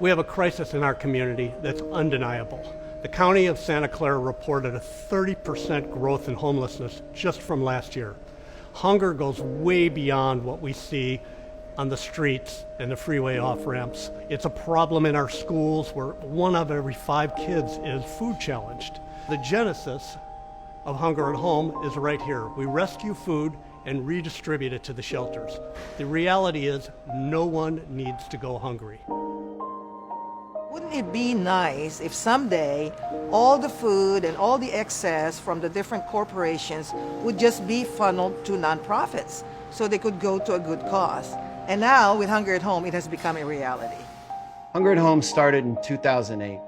We have a crisis in our community that's undeniable. The County of Santa Clara reported a 30% growth in homelessness just from last year. Hunger goes way beyond what we see on the streets and the freeway off-ramps. It's a problem in our schools where 1 out of every 5 kids is food challenged. The genesis of Hunger at Home is right here. We rescue food and redistribute it to the shelters. The reality is no one needs to go hungry. Wouldn't it be nice if someday all the food and all the excess from the different corporations would just be funneled to nonprofits so they could go to a good cause? And now with Hunger at Home, it has become a reality. Hunger at Home started in 2008.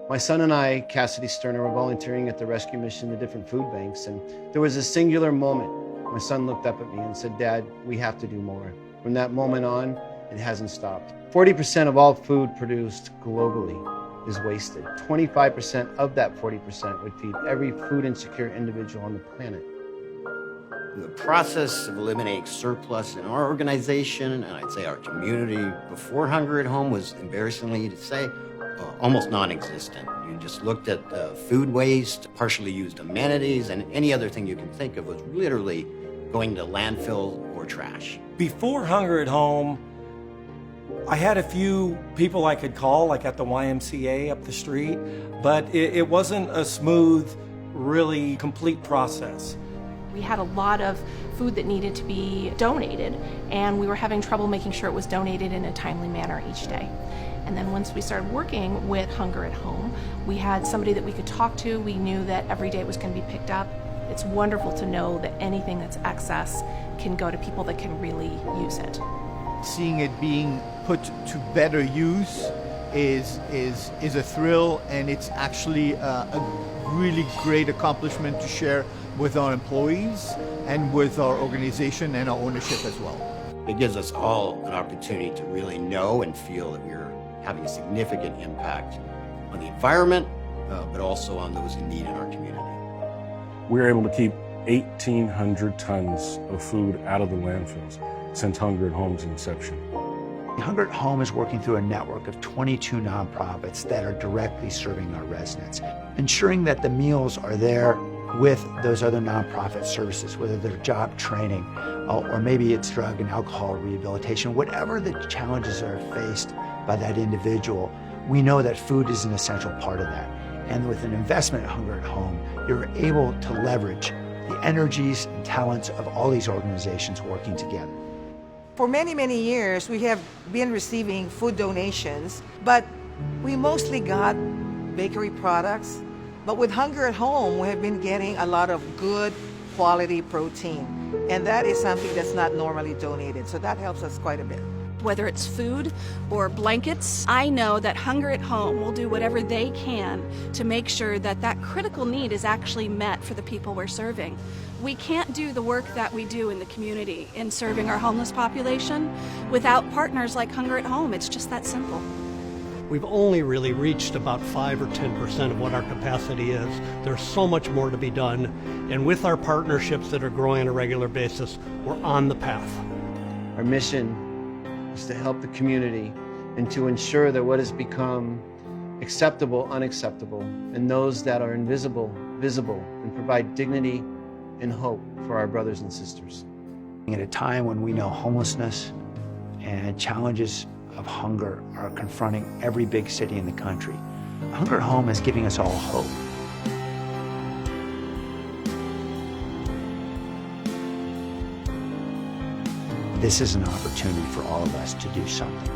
My son and I, Cassidy Sterner, were volunteering at the rescue mission to different food banks, and there was a singular moment. My son looked up at me and said, "Dad, we have to do more." From that moment on, it hasn't stopped. 40% of all food produced globally is wasted. 25% of that 40% would feed every food insecure individual on the planet. The process of eliminating surplus in our organization, and I'd say our community before Hunger at Home, was embarrassingly to say, almost non-existent. You just looked at food waste, partially used amenities, and any other thing you can think of was literally going to landfill or trash. Before Hunger at Home, I had a few people I could call, like at the YMCA up the street, but it wasn't a smooth, really complete process. We had a lot of food that needed to be donated, and we were having trouble making sure it was donated in a timely manner each day. And then once we started working with Hunger at Home, we had somebody that we could talk to. We knew that every day it was going to be picked up. It's wonderful to know that anything that's excess can go to people that can really use it. Seeing it being put to better use is a thrill, and it's actually a really great accomplishment to share with our employees and with our organization and our ownership as well. It gives us all an opportunity to really know and feel that we're having a significant impact on the environment, but also on those in need in our community. We were able to keep 1,800 tons of food out of the landfills since Hunger at Home's inception. Hunger at Home is working through a network of 22 nonprofits that are directly serving our residents, ensuring that the meals are there with those other nonprofit services, whether they're job training or maybe it's drug and alcohol rehabilitation. Whatever the challenges are faced by that individual, we know that food is an essential part of that. And with an investment at Hunger at Home, you're able to leverage the energies and talents of all these organizations working together. For many, many years, we have been receiving food donations, but we mostly got bakery products. But with Hunger at Home, we have been getting a lot of good quality protein. And that is something that's not normally donated, so that helps us quite a bit. Whether it's food or blankets, I know that Hunger at Home will do whatever they can to make sure that that critical need is actually met for the people we're serving. We can't do the work that we do in the community in serving our homeless population without partners like Hunger at Home. It's just that simple. We've only really reached about 5 or 10% of what our capacity is. There's so much more to be done, and with our partnerships that are growing on a regular basis, we're on the path. Our mission is to help the community and to ensure that what has become acceptable, unacceptable, and those that are invisible, visible, and provide dignity and hope for our brothers and sisters. At a time when we know homelessness and challenges of hunger are confronting every big city in the country, Hunger at Home is giving us all hope. This is an opportunity for all of us to do something.